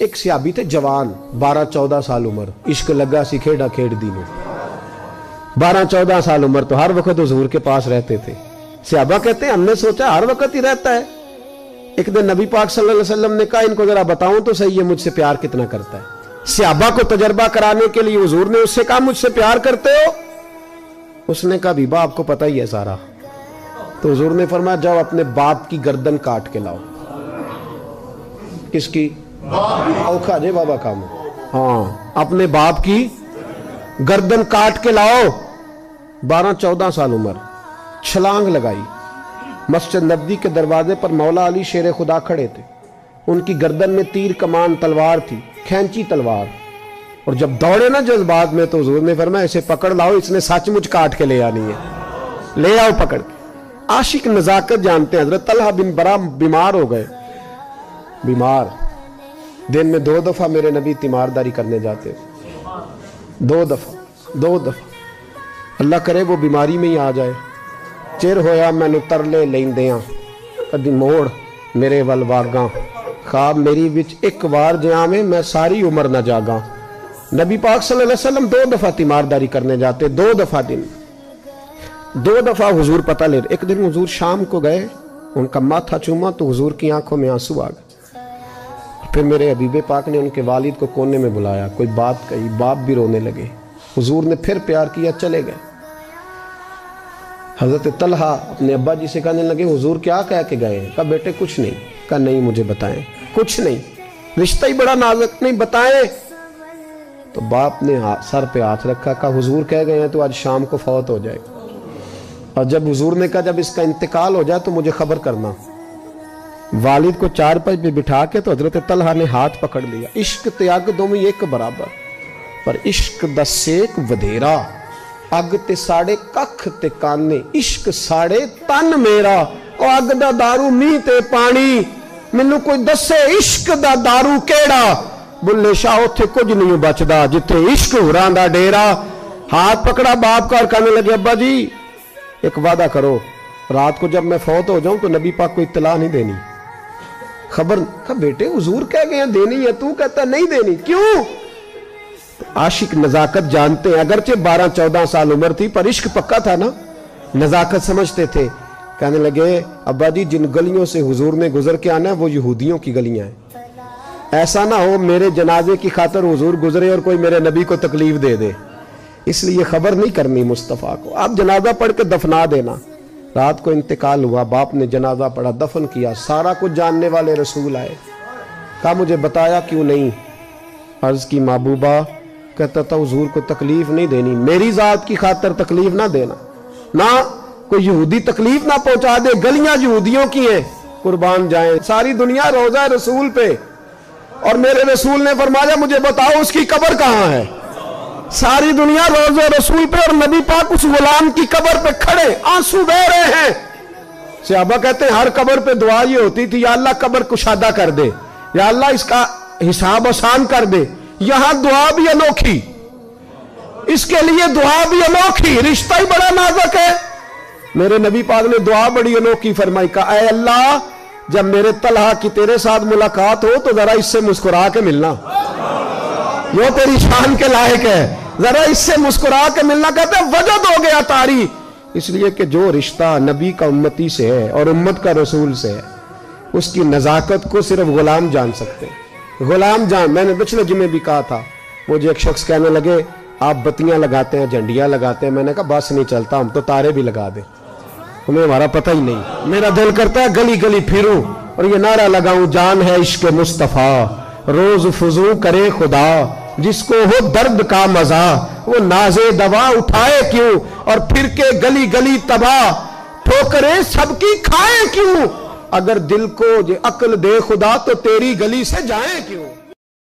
ایک صحابی تھے جوان 12-14 سال عمر, عشق لگا سی کھیڑا کھیڑ دی میں. 12-14 سال عمر تو ہر وقت حضور کے پاس رہتے تھے. صحابہ کہتے ہیں ہم نے سوچا ہر وقت ہی رہتا ہے. ایک دن نبی پاک صلی اللہ علیہ وسلم نے کہا ان کو ذرا بتاؤں تو صحیح ہے مجھ سے پیار کتنا کرتا ہے. صحابہ کو تجربہ کرانے کے لیے حضور نے اس سے کہا مجھ سے پیار کرتے ہو؟ اس نے کہا بیبا آپ کو پتہ ہی ہے سارا. تو حضور نے فرمایا جاؤ اپنے باپ کی گردن کاٹ کے لاؤ. کس کی؟ اوکھا جے بابا کام. ہاں اپنے باپ کی گردن کاٹ کے لاؤ. 12-14 سال عمر, چھلانگ لگائی. مسجد نبوی کے دروازے پر مولا علی شیر خدا کھڑے تھے. ان کی گردن میں تیر کمان تلوار تھی, کھینچی تلوار. اور جب دوڑے نا جذبات میں تو حضور نے فرمایا اسے پکڑ لاؤ, اس نے سچ مچ کاٹ کے لے آنی ہے. لے آؤ پکڑ کے. عاشق نزاکت جانتے ہیں. حضرت طلحہ بن برا بیمار ہو گئے. بیمار, دن میں 2 دفعہ میرے نبی تیمارداری کرنے جاتے. 2 دفعہ. اللہ کرے وہ بیماری میں ہی آ جائے. چر ہویا میں نو ترلے لیندیاں کدی موڑ میرے ول واگاں, خواب میری وچ ایک وار جہاں میں ساری عمر نہ جاگاں. نبی پاک صلی اللہ علیہ وسلم 2 دفعہ تیمارداری کرنے جاتے. 2 دفعہ دن, 2 دفعہ حضور پتہ لے. ایک دن حضور شام کو گئے, ان کا ماتھا چوما تو حضور کی آنکھوں میں آنسو آ گئے. پھر میرے حبیب پاک نے ان کے والد کو کونے میں بلایا, کوئی بات کہی, باپ بھی رونے لگے. حضور نے پھر پیار کیا, چلے گئے. حضرت طلحہ اپنے ابا جی سے کہنے لگے حضور کیا کہہ کے گئے؟ کہا بیٹے کچھ نہیں. کہا نہیں مجھے بتائیں. کچھ نہیں, رشتہ ہی بڑا نازک, نہیں بتائیں. تو باپ نے سر پہ ہاتھ رکھا, کہا حضور کہہ گئے ہیں تو آج شام کو فوت ہو جائے گا. اور جب حضور نے کہا جب اس کا انتقال ہو جائے تو مجھے خبر کرنا. والد کو چارپائی پہ بٹھا کے تو حضرت طلحہ نے ہاتھ پکڑ لیا. عشق تیاگ دو میں ایک برابر, پر عشق دا سیک ودھیرا. اگ تے ساڑے ککھ تے کانے, عشق ساڑے تن میرا. او اگ دا دارو می تے پانی, مینوں کوئی دسے عشق دا دارو کیڑا. بلے شاہ اتھے کچھ نہیں بچدا جتھے عشق ہوراں دا ڈیرا. ہاتھ پکڑا باپ کا اور کہنے لگے ابا جی ایک وعدہ کرو, رات کو جب میں فوت ہو جاؤں تو نبی پاک کو اطلاع نہیں دینی. خبر. کہا بیٹے حضور کہہ گئے ہیں دینی ہے, تو کہتا نہیں دینی, کیوں؟ عاشق نزاکت جانتے ہیں. اگرچہ 12-14 سال عمر تھی پر عشق پکا تھا نا, نزاکت سمجھتے تھے. کہنے لگے ابا جی جن گلیوں سے حضور نے گزر کے آنا ہے وہ یہودیوں کی گلیاں ہیں. ایسا نہ ہو میرے جنازے کی خاطر حضور گزرے اور کوئی میرے نبی کو تکلیف دے دے, اس لیے خبر نہیں کرنی مصطفیٰ کو. آپ جنازہ پڑھ کے دفنا دینا. رات کو انتقال ہوا, باپ نے جنازہ پڑھا, دفن کیا. سارا کچھ جاننے والے رسول آئے. کہا مجھے بتایا کیوں نہیں؟ عرض کی محبوبہ. کہتا تھا حضور کو تکلیف نہیں دینی, میری ذات کی خاطر تکلیف نہ دینا, نہ کوئی یہودی تکلیف نہ پہنچا دے. گلیاں یہودیوں کی ہیں, قربان جائیں. ساری دنیا روضہ رسول پہ, اور میرے رسول نے فرمایا مجھے بتاؤ اس کی قبر کہاں ہے. ساری دنیا روضہ رسول پہ, اور نبی پاک اس غلام کی قبر پہ کھڑے آنسو بہہ رہے ہیں. صحابہ کہتے ہیں ہر قبر پہ دعا یہ ہوتی تھی یا اللہ قبر کشادہ کر دے, یا اللہ اس کا حساب آسان کر دے. یہاں دعا بھی انوکھی, اس کے لیے دعا بھی انوکھی, رشتہ ہی بڑا نازک ہے. میرے نبی پاک نے دعا بڑی انوکھی فرمائی. کہا اے اللہ جب میرے طلحہ کی تیرے ساتھ ملاقات ہو تو ذرا اس سے مسکرا کے ملنا, وہ تیری شان کے لائق ہے, ذرا اس سے مسکرا کے ملنا. کہتے ہیں وجد ہو گیا تاری, اس لیے کہ جو رشتہ نبی کا امتی سے ہے اور امت کا رسول سے ہے اس کی نزاکت کو صرف غلام جان سکتے ہیں. غلام جان. میں نے پچھلے جمعے بھی کہا تھا, مجھے ایک شخص کہنے لگے آپ بتیاں لگاتے ہیں, جھنڈیاں لگاتے ہیں. میں نے کہا بس نہیں چلتا, ہم تو تارے بھی لگا دیں, ہمیں ہمارا پتہ ہی نہیں. میرا دل کرتا ہے گلی گلی پھروں اور یہ نعرہ لگاؤں جان ہے عشق مصطفیٰ, روز فضو کرے خدا, جس کو ہو درد کا مزہ وہ نازے دوا اٹھائے کیوں, اور پھر کے گلی گلی تباہ ٹھوکریں سب کی کھائے کیوں. اگر دل کو یہ عقل دے خدا تو تیری گلی سے جائیں کیوں.